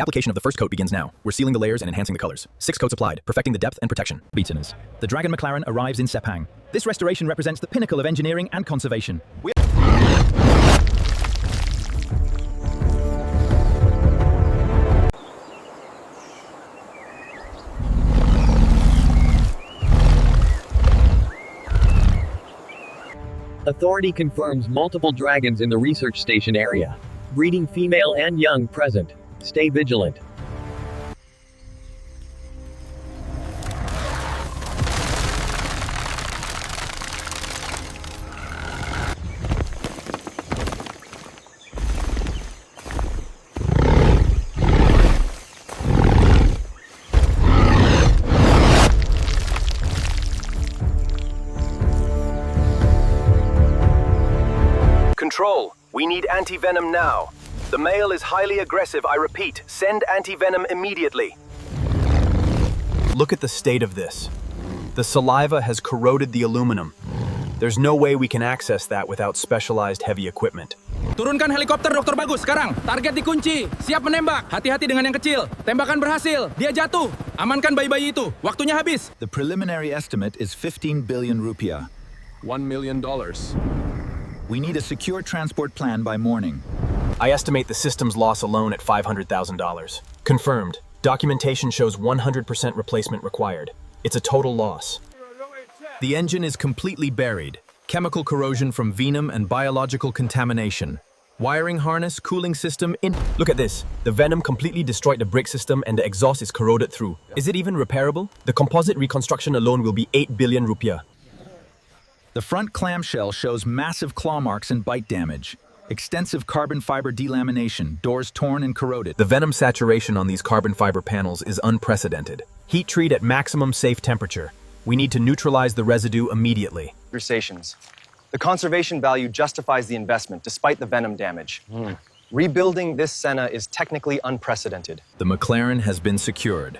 The application of the first coat begins now. We're sealing the layers and enhancing the colors. 6 coats applied, perfecting the depth and protection. Beateners. The Dragon McLaren arrives in Sepang. This restoration represents the pinnacle of engineering and conservation. Authority confirms multiple dragons in the research station area. Breeding female and young present. Stay vigilant. Control, we need anti-venom now. The male is highly aggressive. I repeat, send anti-venom immediately. Look at the state of this. The saliva has corroded the aluminum. There's no way we can access that without specialized heavy equipment. Turunkan helikopter Dr. Bagus sekarang. Target dikunci. Siap menembak. Hati-hati dengan yang kecil. Tembakan berhasil. Dia jatuh. Amankan bayi-bayi itu. Waktunya habis. The preliminary estimate is 15 billion rupiah. $1 million. We need a secure transport plan by morning. I estimate the system's loss alone at $500,000. Confirmed. Documentation shows 100% replacement required. It's a total loss. The engine is completely buried. Chemical corrosion from venom and biological contamination. Wiring harness, cooling system in... Look at this. The venom completely destroyed the brake system and the exhaust is corroded through. Is it even repairable? The composite reconstruction alone will be 8 billion rupiah. The front clamshell shows massive claw marks and bite damage. Extensive carbon fiber delamination, doors torn and corroded. The venom saturation on these carbon fiber panels is unprecedented. Heat treat at maximum safe temperature. We need to neutralize the residue immediately. Conversations. The conservation value justifies the investment despite the venom damage. Rebuilding this Senna is technically unprecedented. The McLaren has been secured.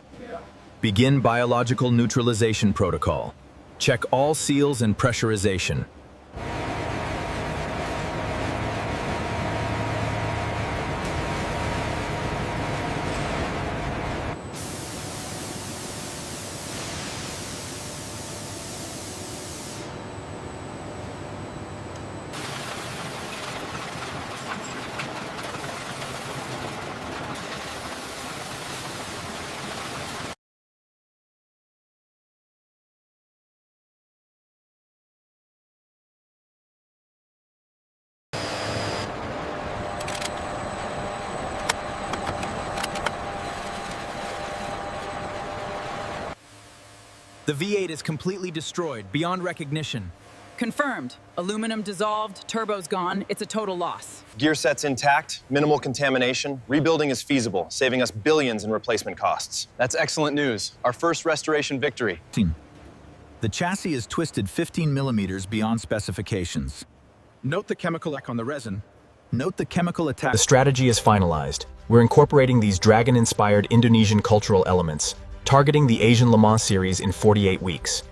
Begin biological neutralization protocol. Check all seals and pressurization. The V8 is completely destroyed, beyond recognition. Confirmed. Aluminum dissolved, turbo's gone. It's a total loss. Gear set's intact, minimal contamination. Rebuilding is feasible, saving us billions in replacement costs. That's excellent news. Our first restoration victory. The chassis is twisted 15 millimeters beyond specifications. Note the chemical attack on the resin. Note the chemical attack. The strategy is finalized. We're incorporating these dragon-inspired Indonesian cultural elements, targeting the Asian Le Mans series in 48 weeks.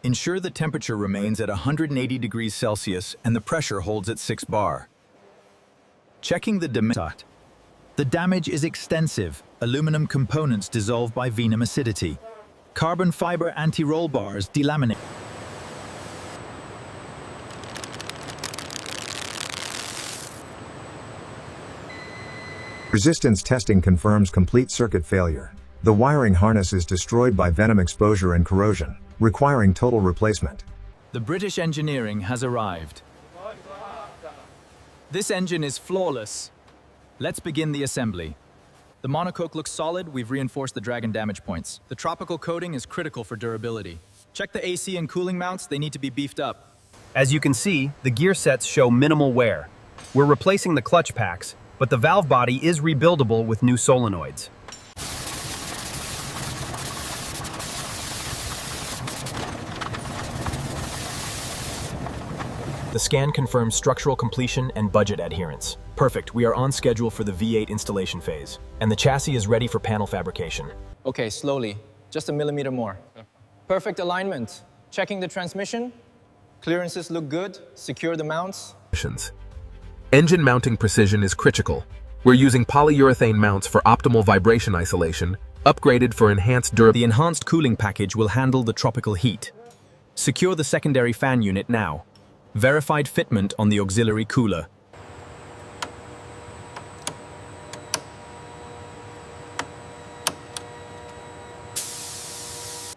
Ensure the temperature remains at 180 degrees Celsius and the pressure holds at 6 bar. Checking the damage. The damage is extensive. Aluminum components dissolve by venom acidity. Carbon fiber anti-roll bars delaminate. Resistance testing confirms complete circuit failure. The wiring harness is destroyed by venom exposure and corrosion, requiring total replacement. The British engineering has arrived. This engine is flawless. Let's begin the assembly. The monocoque looks solid. We've reinforced the Dragon damage points. The tropical coating is critical for durability. Check the AC and cooling mounts. They need to be beefed up. As you can see, the gear sets show minimal wear. We're replacing the clutch packs, but the valve body is rebuildable with new solenoids. The scan confirms structural completion and budget adherence. Perfect, we are on schedule for the V8 installation phase, and the chassis is ready for panel fabrication. Okay, slowly. Just a millimeter more. Perfect alignment. Checking the transmission. Clearances look good. Secure the mounts. Engine mounting precision is critical. We're using polyurethane mounts for optimal vibration isolation, upgraded for enhanced durability. The enhanced cooling package will handle the tropical heat. Secure the secondary fan unit now. Verified fitment on the auxiliary cooler.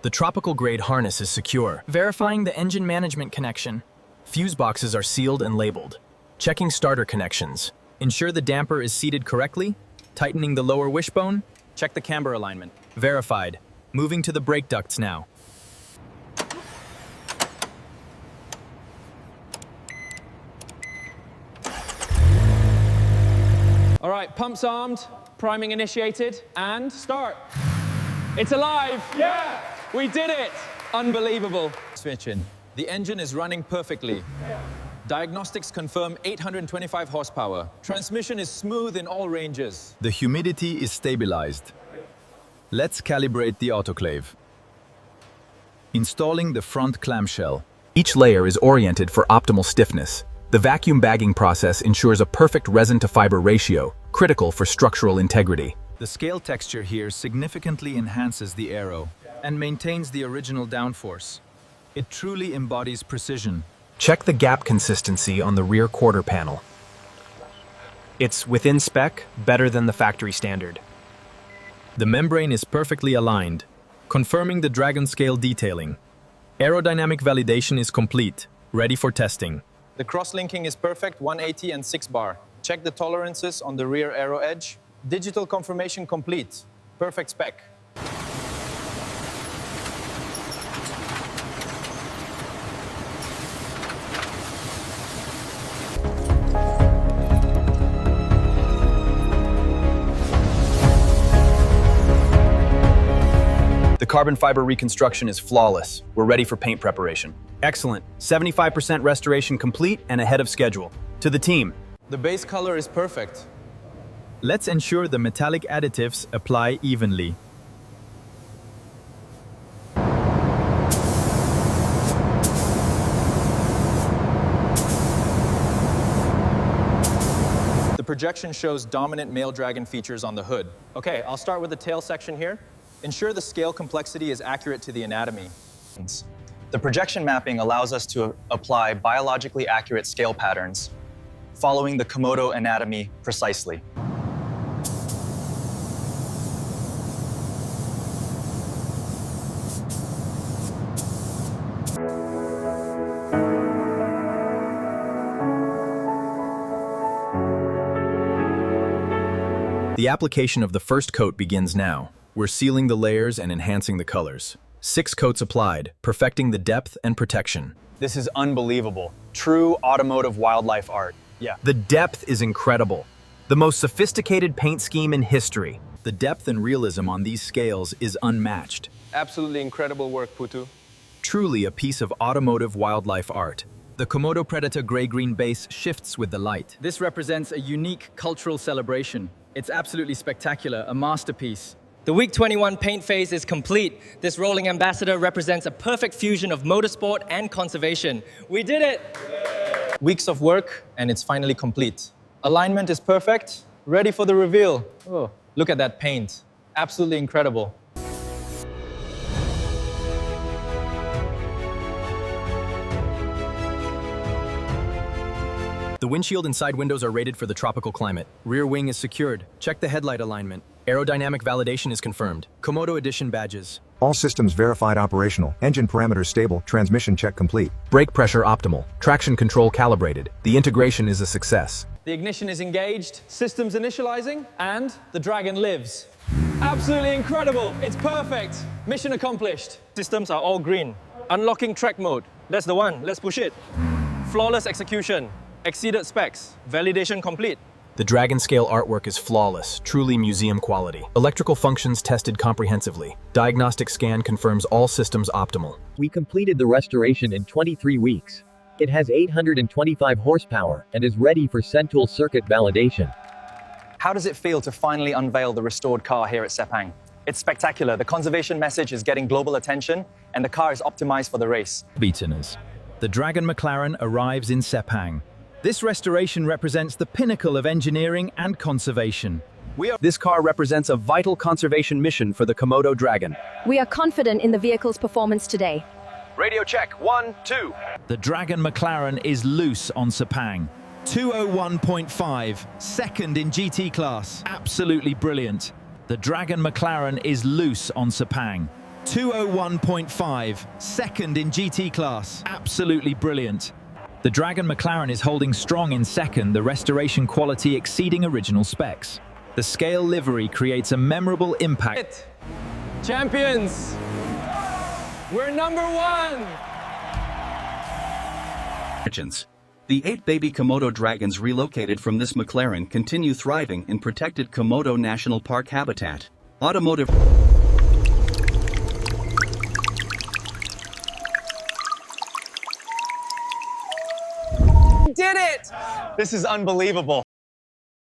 The tropical grade harness is secure. Verifying the engine management connection. Fuse boxes are sealed and labeled. Checking starter connections. Ensure the damper is seated correctly. Tightening the lower wishbone. Check the camber alignment. Verified. Moving to the brake ducts now. All right, pumps armed, priming initiated, and start. It's alive! Yeah! We did it! Unbelievable. Switch in. The engine is running perfectly. Diagnostics confirm 825 horsepower. Transmission is smooth in all ranges. The humidity is stabilized. Let's calibrate the autoclave. Installing the front clamshell. Each layer is oriented for optimal stiffness. The vacuum bagging process ensures a perfect resin-to-fiber ratio, critical for structural integrity. The scale texture here significantly enhances the aero and maintains the original downforce. It truly embodies precision. Check the gap consistency on the rear quarter panel. It's within spec, better than the factory standard. The membrane is perfectly aligned, confirming the Dragon scale detailing. Aerodynamic validation is complete, ready for testing. The cross-linking is perfect, 180 and 6 bar. Check the tolerances on the rear aero edge. Digital confirmation complete. Perfect spec. The carbon fiber reconstruction is flawless. We're ready for paint preparation. Excellent. 75% restoration complete and ahead of schedule. To the team. The base color is perfect. Let's ensure the metallic additives apply evenly. The projection shows dominant male dragon features on the hood. Okay, I'll start with the tail section here. Ensure the scale complexity is accurate to the anatomy. The projection mapping allows us to apply biologically accurate scale patterns, following the Komodo anatomy precisely. The application of the first coat begins now. We're sealing the layers and enhancing the colors. 6 coats applied, perfecting the depth and protection. This is unbelievable. True automotive wildlife art. Yeah. The depth is incredible. The most sophisticated paint scheme in history. The depth and realism on these scales is unmatched. Absolutely incredible work, Putu. Truly a piece of automotive wildlife art. The Komodo Predator gray-green base shifts with the light. This represents a unique cultural celebration. It's absolutely spectacular, a masterpiece. The Week 21 paint phase is complete. This rolling ambassador represents a perfect fusion of motorsport and conservation. We did it! Weeks of work, and it's finally complete. Alignment is perfect, ready for the reveal. Oh, look at that paint. Absolutely incredible. The windshield and side windows are rated for the tropical climate. Rear wing is secured. Check the headlight alignment. Aerodynamic validation is confirmed. Komodo Edition badges. All systems verified operational. Engine parameters stable. Transmission check complete. Brake pressure optimal. Traction control calibrated. The integration is a success. The ignition is engaged, systems initializing, and the Dragon lives. Absolutely incredible. It's perfect. Mission accomplished. Systems are all green. Unlocking track mode. That's the one. Let's push it. Flawless execution. Exceeded specs. Validation complete. The Dragon scale artwork is flawless, truly museum quality. Electrical functions tested comprehensively. Diagnostic scan confirms all systems optimal. We completed the restoration in 23 weeks. It has 825 horsepower and is ready for Central Circuit validation. How does it feel to finally unveil the restored car here at Sepang? It's spectacular. The conservation message is getting global attention, and the car is optimized for the race. Beateners. The Dragon McLaren arrives in Sepang. This restoration represents the pinnacle of engineering and conservation. This car represents a vital conservation mission for the Komodo Dragon. We are confident in the vehicle's performance today. Radio check, 1, 2. The Dragon McLaren is loose on Sepang. 201.5, second in GT class. Absolutely brilliant. The Dragon McLaren is loose on Sepang. 201.5, second in GT class. Absolutely brilliant. The Dragon McLaren is holding strong in second, the restoration quality exceeding original specs. The scale livery creates a memorable impact. Champions! We're number 1! The 8 baby Komodo dragons relocated from this McLaren continue thriving in protected Komodo National Park habitat. Automotive Did it! This is unbelievable.